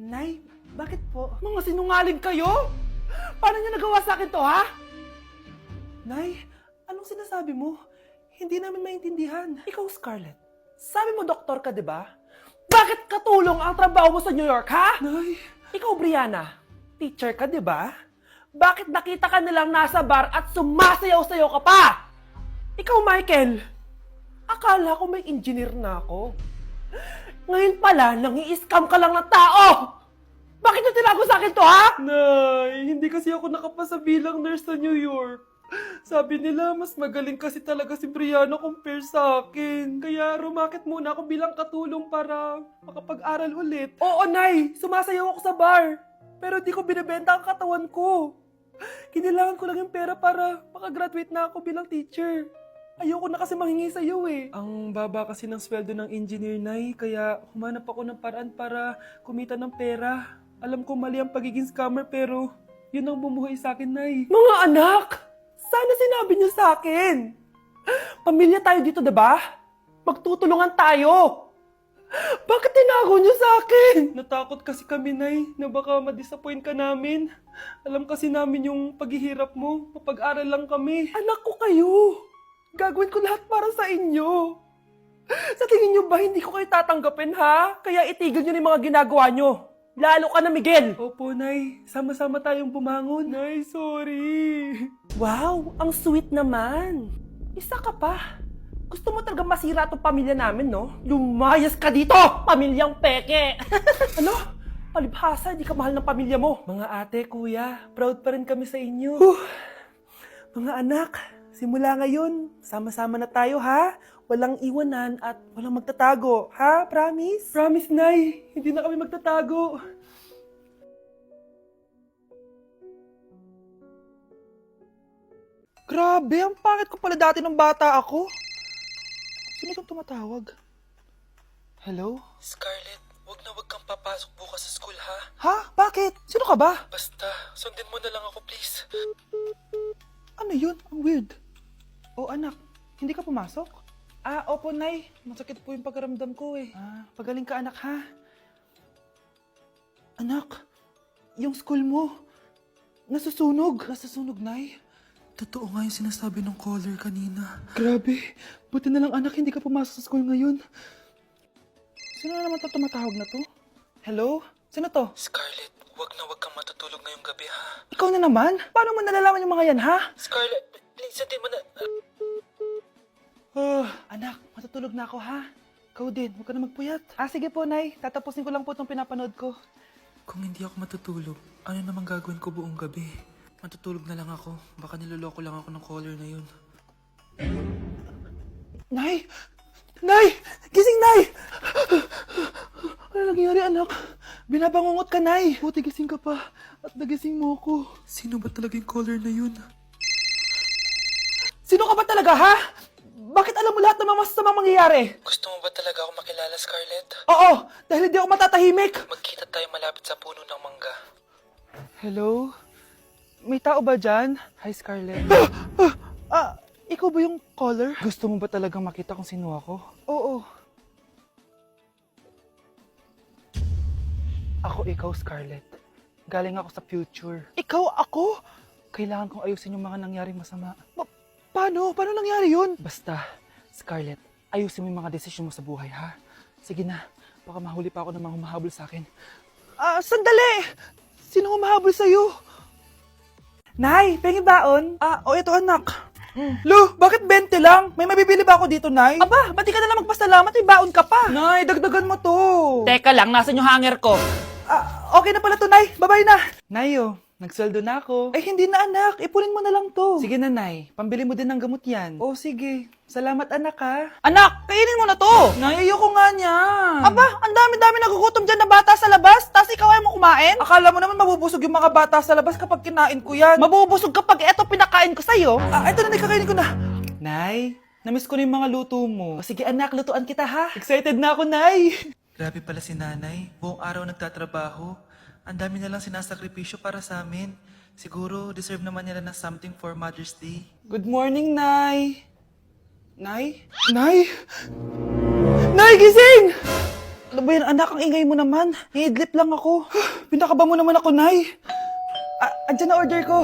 Nay, bakit po? Mga sinungaling kayo? Paano niyo nagawa sa akin to, ha? Nay, anong sinasabi mo? Hindi namin maintindihan. Ikaw, Scarlett, sabi mo doktor ka, di ba? Bakit katulong ang trabaho mo sa New York, ha? Nay. Ikaw, Brianna, teacher ka, di ba? Bakit nakita ka nilang nasa bar at sumasayaw-sayaw ka pa? Ikaw, Michael, akala ko may engineer na ako. Ngayon pala, nangi-scam ka lang ng tao! Bakit niyo tinago sa akin to, ha? Nay, hindi kasi ako nakapasa bilang nurse sa New York. Sabi nila, mas magaling kasi talaga si Brianna compare sa akin. Kaya rumakit muna ako bilang katulong para makapag-aral ulit. Oo, Nay! Sumasayaw ako sa bar. Pero di ko binibenta ang katawan ko. Kinilangan ko lang yung pera para makagraduate na ako bilang teacher. Ayoko na kasi manghingi sa'yo eh. Ang baba kasi ng sweldo ng engineer, Nay, kaya humanap ako ng paraan para kumita ng pera. Alam ko mali ang pagiging scammer pero yun ang bumuhay sa akin, Nay. Mga anak! Sana sinabi niyo sa akin. Pamilya tayo dito, diba? Magtutulungan tayo. Bakit tinago niyo sa akin? Natakot kasi kami, Nay, na baka ma-disappoint ka namin. Alam kasi namin yung paghihirap mo. Mapag-aral lang kami. Anak ko kayo. Gagawin ko lahat para sa inyo. Sa tingin niyo ba hindi ko kayo tatanggapin, ha? Kaya itigil niyo yung mga ginagawa niyo. Lalo ka na, Miguel. Opo, Nay. Sama-sama tayong bumangon. Nay, sorry. Wow, ang sweet naman. Isa ka pa. Gusto mo talaga masira itong pamilya namin, no? Lumayas ka dito, pamilyang peke. Ano? Palibhasa, di ka mahal ng pamilya mo. Mga ate, kuya, proud pa rin kami sa inyo. Mga anak, simula ngayon, sama-sama na tayo, ha? Walang iwanan at walang magtatago, ha? Promise? Promise, Nay. Hindi na kami magtatago. Grabe, ang pangit ko pala dati ng bata ako. Sino itong tumatawag? Hello? Scarlett, wag kang papasok bukas sa school, ha? Ha? Bakit? Sino ka ba? Basta, sundin mo na lang ako, please. Ano yun? Ang weird. Oh, anak, hindi ka pumasok? Opo, Nay. Masakit po yung pagkaramdam ko eh. Pagaling ka, anak, ha? Anak, yung school mo, nasusunog. Nasusunog, Nay? Totoo nga yung sinasabi ng caller kanina. Grabe. Buti na lang, anak, hindi ka pumasok sa school ngayon. Sino na naman tumatawag na to? Hello? Sino to? Scarlett, wag kang matutulog ngayong gabi, ha? Ikaw na naman? Paano mo nalalaman yung mga yan, ha? Scarlett, please, sundin mo na... Anak, matutulog na ako, ha? Ikaw din, huwag ka na magpuyat. Sige po, Nay. Tatapusin ko lang po itong pinapanood ko. Kung hindi ako matutulog, ano namang gagawin ko buong gabi? Matutulog na lang ako. Baka niloloko lang ako ng caller na yun. Nay! Nay! Gising, Nay! Ano nangyari, anak? Binabangungot ka, Nay. Buti gising ka pa. At nagising mo ako. Sino ba talaga yung caller na yun? Sino ka ba talaga, ha? Bakit alam mo lahat ng mga masasamang mangyayari? Gusto mo ba talaga ako makilala, Scarlett? Oo, dahil hindi ako matatahimik. Magkita tayo malapit sa puno ng mangga. Hello? May tao ba dyan? Hi, Scarlett. Ikaw ba yung caller? Gusto mo ba talagang makita kung sino ako? Oo. Ako ikaw, Scarlett. Galing ako sa future. Ikaw ako? Kailangan kong ayusin yung mga nangyaring masama. Paano? Paano nangyari yun? Basta, Scarlett, ayusin mo yung mga desisyon mo sa buhay, ha? Sige na, baka mahuli pa ako ng mga humahabol sa akin. Sandali! Sino humahabol sa'yo? Nay, pengi baon? Ito anak. Lo, bakit 20 lang? May mabibili ba ako dito, Nay? Aba, ba't di ka na lang magpasalamat? May baon ka pa. Nay, dagdagan mo to. Teka lang, nasan yung hanger ko? Okay na pala to, Nay. Bye-bye na. Nayo, nagsweldo na ako. Ay, hindi na, anak. Ipunin mo na lang to. Sige na, Nay. Pambili mo din ng gamot yan. Oh, sige. Salamat, anak, ha. Anak, kainin mo na to. Nay, ayoko nga niyan. Aba, ang dami-dami nagugutom dyan na bata sa labas. Tapos ikaw ay mo kumain? Akala mo naman mabubusog yung mga bata sa labas kapag kinain ko yan. Mabubusog kapag eto pinakain ko sa'yo. Ito na, kakainin ko na. Nay, namiss ko na yung mga luto mo. O, sige, anak, lutuan kita, ha. Excited na ako, Nay. Grabe pala si nanay. Buong araw nagtatrabaho. Ang dami na lang sinasakripisyo para sa amin. Siguro, deserve naman nila ng something for Mother's Day. Good morning, Nay. Nay? Nay? Nay, gising! Ano ba yan, anak? Ang ingay mo naman. Iidlip lang ako. Pinakaba mo naman ako, Nay. Andyan na order ko.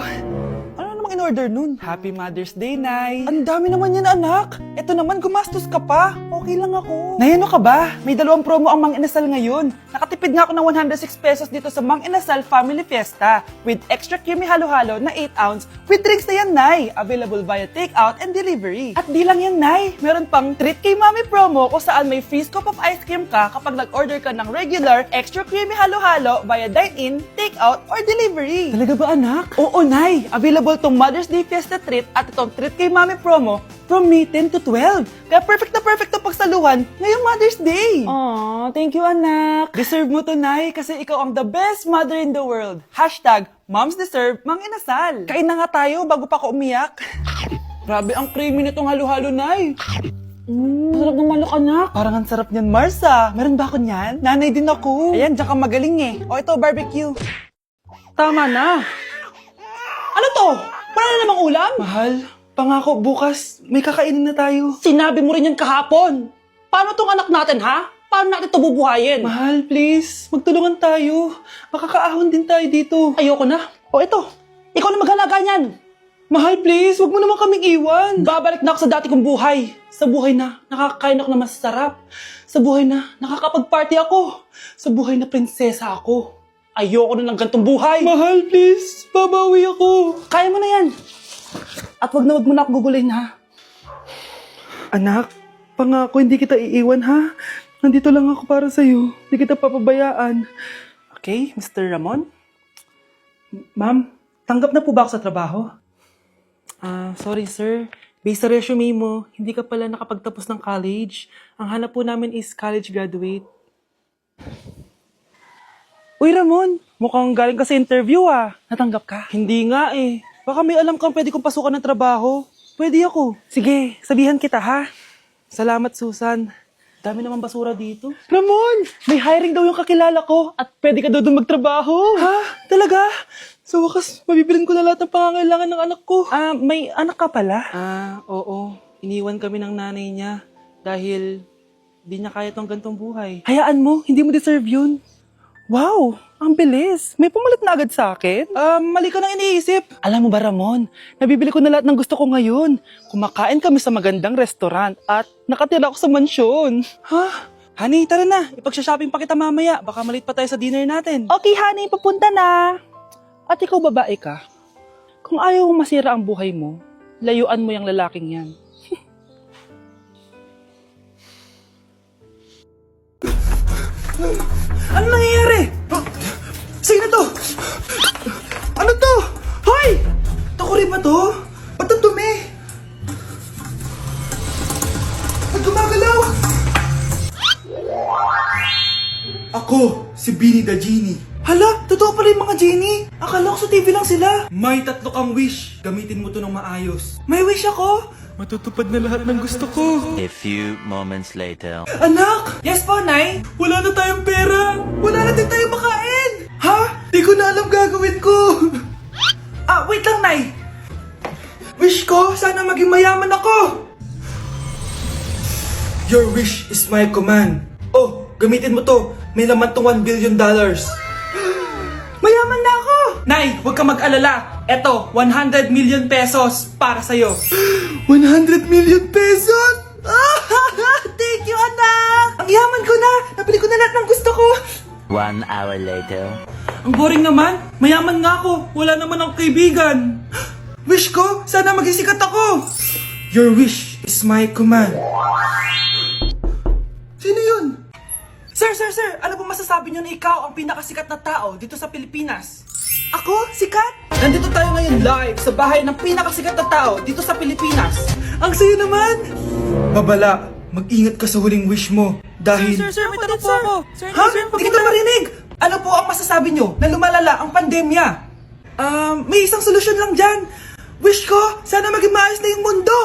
Ano namang in-order nun? Happy Mother's Day, Nay. Ang dami naman yan, anak. Ito naman, gumastos ka pa. Okay lang ako. Nay, ano ka ba? May 2 promo ang Mang Inasal ngayon. Nakatipid nga ako ng 106 pesos dito sa Mang Inasal Family Fiesta with extra creamy halo-halo na 8 ounce with drinks na yan, Nay. Available via takeout and delivery. At di lang yan, Nay. Meron pang Treat kay Mami promo kung saan may free scoop of ice cream ka kapag nag-order ka ng regular extra creamy halo-halo via dine-in, takeout, or delivery. Talaga ba, anak? Oo, Nay. Available tong Mother's Day Fiesta Treat at itong Treat kay Mami promo from May 10 to 12. Kaya perfect na pagsaluhan ngayong Mother's Day. Aww, thank you, anak. Deserve mo to, Nay, kasi ikaw ang the best mother in the world. Hashtag, Moms Deserve Mang Inasal. Kain na nga tayo bago pa ako umiyak. Grabe ang creamy nitong halo-halo, Nay. Sarap ng manok, anak. Parang ang sarap niyan, Marsa. Meron ba ako niyan? Nanay din ako. Ayan, diyan ka magaling eh. O ito, barbecue. Tama na. Ano to? Para na namang ulam? Mahal, pangako bukas may kakainin na tayo. Sinabi mo rin yan kahapon. Paano tong anak natin, ha? Paano natin ito bubuhayin? Mahal, please. Magtulungan tayo. Makakaahon din tayo dito. Ayoko na. O ito, ikaw na maghalaga niyan. Mahal, please. Huwag mo naman kaming iwan. Babalik na ako sa dati kong buhay. Sa buhay na nakakain ako na masarap. Sa buhay na nakakapag-party ako. Sa buhay na prinsesa ako. Ayoko na ng gantong buhay. Mahal, please. Babawi ako. Kaya mo na yan. At wag na ako gugulin, ha? Anak, pangako hindi kita iiwan, ha? Nandito lang ako para sa'yo. Hindi kita papabayaan. Okay, Mr. Ramon? Ma'am, tanggap na po ba ako sa trabaho? Sorry sir. Based sa resume mo, hindi ka pala nakapagtapos ng college. Ang hanap po namin is college graduate. Uy Ramon, mukhang galing ka sa interview ah. Natanggap ka? Hindi nga eh. Baka may alam kang pwede kong pasukan ng trabaho. Pwede ako. Sige, sabihan kita ha. Salamat Susan. Dami naman basura dito. Ramon, may hiring daw yung kakilala ko at pwede ka daw doon magtrabaho. Ha? Talaga? Sa wakas, mabibilin ko na lahat ng pangangailangan ng anak ko. May anak ka pala? Oo. Iniwan kami ng nanay niya dahil di niya kaya tong gantong buhay. Hayaan mo, hindi mo deserve yun. Wow, ang bilis. May pumalit na agad sa akin? Mali ka nang iniisip. Alam mo ba, Ramon, nabibili ko na lahat ng gusto ko ngayon. Kumakain kami sa magandang restaurant at nakatira ako sa mansyon. Ha? Honey, tara na. Ipag-shopping pa kita mamaya. Baka malit pa tayo sa dinner natin. Okay, honey, papunta na. At ikaw, babae ka. Kung ayaw mong masira ang buhay mo, layuan mo yung lalaking yan. Ano nangyayari? Sino to? Ano to? Hoy! Takuri ba to? Ba't ang dumi? Ba't gumagalaw? Ako, si Beanie the Genie. Hala, totoo pala yung mga genie. Akala ko sa TV lang sila. May 3 kang wish. Gamitin mo to ng maayos. May wish ako? Matutupad na lahat ng gusto ko. A few moments later. Anak! Yes po, Nay? Wala na tayong pera! Wala na din tayong makain! Ha? Di ko na alam gagawin ko! Wait lang, Nay! Wish ko, sana maging mayaman ako! Your wish is my command. Oh, gamitin mo to. May laman tong $1 billion. Mayaman na ako! Nay, huwag ka mag-alala. Eto, 100 million pesos para sa'yo. 100 million pesos? Thank you, anak! Ang yaman ko na! Nabili ko na lahat ng gusto ko! 1 hour later. Ang boring naman. Mayaman nga ako. Wala naman akong kaibigan. Wish ko, sana maging sikat ako. Your wish is my command. Sino yun? Sir! Ano po masasabi niyo na ikaw ang pinakasikat na tao dito sa Pilipinas? Ako? Sikat? Nandito tayo ngayon live sa bahay ng pinakasikat na tao dito sa Pilipinas. Ang sayo naman! Babala, mag-ingat ka sa huling wish mo dahil... Sir, may tanong po ako. Ha? Hindi kita marinig! Ano po ang masasabi niyo na lumalala ang pandemya? May isang solusyon lang dyan. Wish ko, sana maging maayos na yung mundo.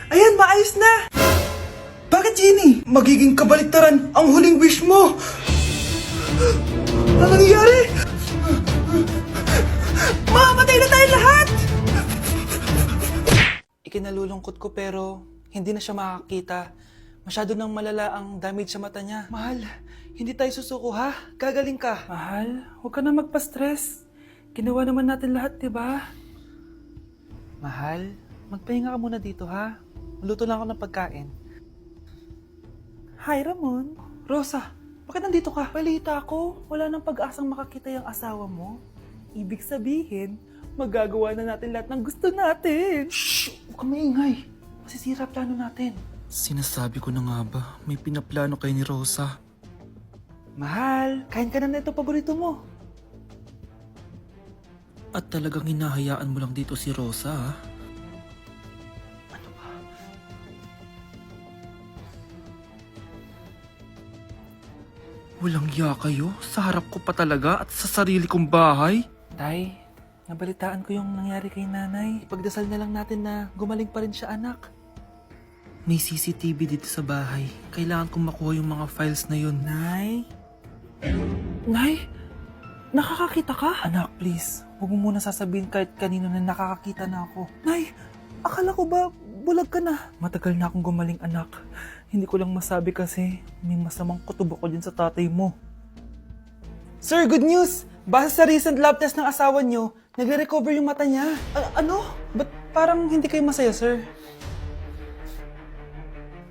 Ayan, maayos na. Bakit, Genie? Magiging kabaliktaran ang huling wish mo. Ano nangyayari? Mamamatay na tayo lahat! Ikinalulungkot ko pero hindi na siya makakita. Masyado nang malala ang damage sa mata niya. Mahal, hindi tayo susuko ha? Gagaling ka. Mahal, huwag ka na magpa-stress. Ginawa naman natin lahat, di ba? Mahal, magpahinga ka muna dito ha? Maluto lang ako ng pagkain. Hi, Ramon. Rosa, bakit nandito ka? Balita ko, wala nang pag-asang makakita yung asawa mo. Ibig sabihin, magagawa na natin lahat ng gusto natin. Shh! Huwag kang maingay. Masisira plano natin. Sinasabi ko na nga ba, may pinaplano kay ni Rosa. Mahal, kain ka na nito paborito mo. At talagang hinahayaan mo lang dito si Rosa ha? Walang iya kayo? Sa harap ko pa talaga at sa sarili kong bahay? Tay, nabalitaan ko yung nangyari kay nanay. Ipagdasal na lang natin na gumaling pa rin siya, anak. May CCTV dito sa bahay. Kailangan kong makuha yung mga files na yun. Nay? Nay? Nakakakita ka? Anak, please. Huwag mo muna sasabihin kahit kanino na nakakakita na ako. Nay, akala ko ba bulag ka na? Matagal na akong gumaling, anak. Hindi ko lang masabi kasi may masamang kutob ako dyan sa tatay mo. Sir, good news! Base sa recent lab test ng asawa nyo, nagre-recover yung mata niya. Ano? Ba't parang hindi kayo masaya, sir?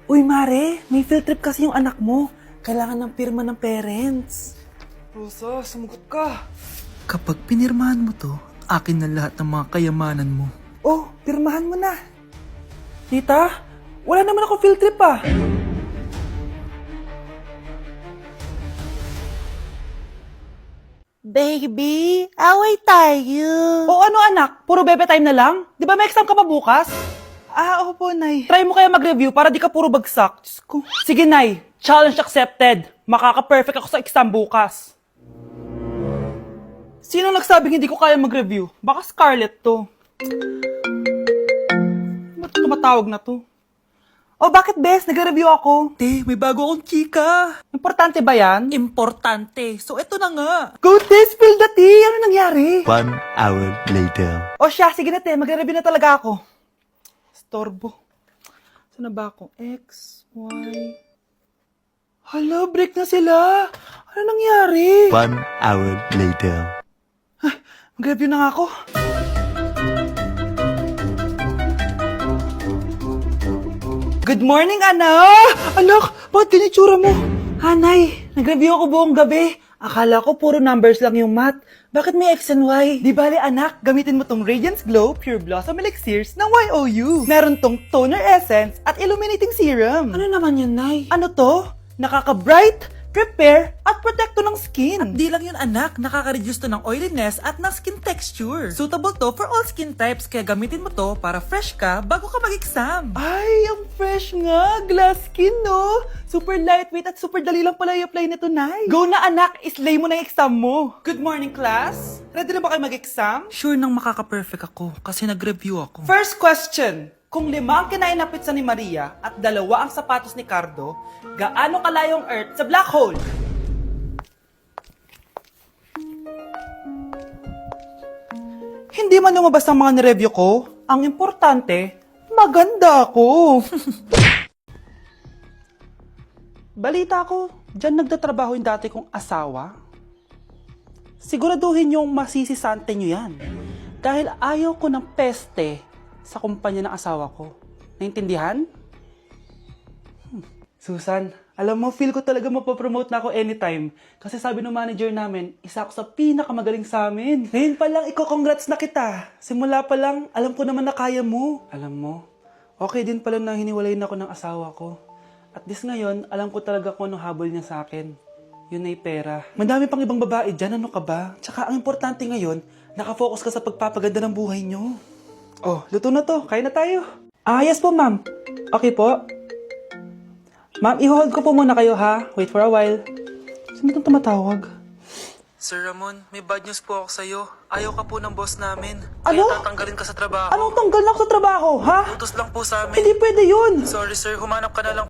Uy, Mare, may field trip kasi yung anak mo. Kailangan ng pirma ng parents. Rosa, sumagot ka. Kapag pinirmahan mo to, akin na lahat ng mga kayamanan mo. Oh, pirmahan mo na. Tita, wala naman ako field trip ah. Baby, away tayo. O ano anak, puro bebe time na lang? Di ba may exam ka pa bukas? Opo, Nay. Try mo kaya mag-review para di ka puro bagsak. Diyos ko. Sige, Nay. Challenge accepted. Makaka-perfect ako sa exam bukas. Sino nagsabing hindi ko kaya mag-review? Baka Scarlett to. Ba't tumatawag na to? Oh, bakit, Bes? Nag-review ako. Te, may bago akong chika. Importante ba yan? Importante. So, eto na nga. Go, Te! Spill the tea! Ano nangyari? 1 hour later. O siya, sige na, Te. Magre-review na talaga ako. Storbo. Saan na ba ako? X, Y... Hala, break na sila. Ano nangyari? 1 hour later. Mag-review na nga ako. Good morning, anak! Anak, bakit ganitsura mo? Hanay, nag-review ako buong gabi. Akala ko puro numbers lang yung math. Bakit may X and Y? Di bale, anak, gamitin mo tong Radiance Glow Pure Blossom Elixirs ng YOU. Meron tong toner essence at illuminating serum. Ano naman yun, Nay? Ano to? Nakaka-bright, repair, at protecto ng skin. At di lang yun, anak. Nakaka-reduce to ng oiliness at ng skin texture. Suitable to for all skin types, kaya gamitin mo to para fresh ka bago ka mag-exam. Ay, ang fresh nga. Glass skin, no? Super lightweight at super dali lang pala i-apply nito, Nay. Go na, anak. Islay mo na yung exam mo. Good morning, class. Ready na ba kayo mag-exam? Sure nang makaka-perfect ako kasi nag-review ako. First question. Kung 5 ang kinain na pizza ni Maria at 2 ang sapatos ni Cardo, gaano kalayo ang Earth sa black hole? Hindi man lumabas ang mga nireview ko. Ang importante, maganda ako. Balita ko, dyan nagtatrabaho yung dati kong asawa. Siguraduhin yung masisisante nyo yan. Dahil ayaw ko ng peste sa kumpanya ng asawa ko. Naintindihan? Susan, alam mo, feel ko talaga mapapromote na ako anytime. Kasi sabi ng manager namin, isa ako sa pinakamagaling sa amin. Ngayon pa lang, congrats na kita. Simula pa lang, alam ko naman na kaya mo. Alam mo, okay din pala na hiniwalayin ako ng asawa ko. At this ngayon, alam ko talaga kung anong habol niya sa akin. Yun ay pera. Madami pang ibang babae dyan, ano ka ba? Tsaka ang importante ngayon, nakafocus ka sa pagpapaganda ng buhay nyo. Oh, luto na to. Kaya na tayo. Yes po, ma'am. Okay po. Ma'am, i-hold ko po muna kayo, ha? Wait for a while. Sino itong tumatawag? Sir Ramon, may bad news po ako sa'yo. Ayaw ka po ng boss namin. Ano? Kaya tatanggalin ka sa trabaho. Anong tanggal na ako sa trabaho, ha? Utos lang po sa amin. Hindi pwede yun. Sorry sir, humanap ka na lang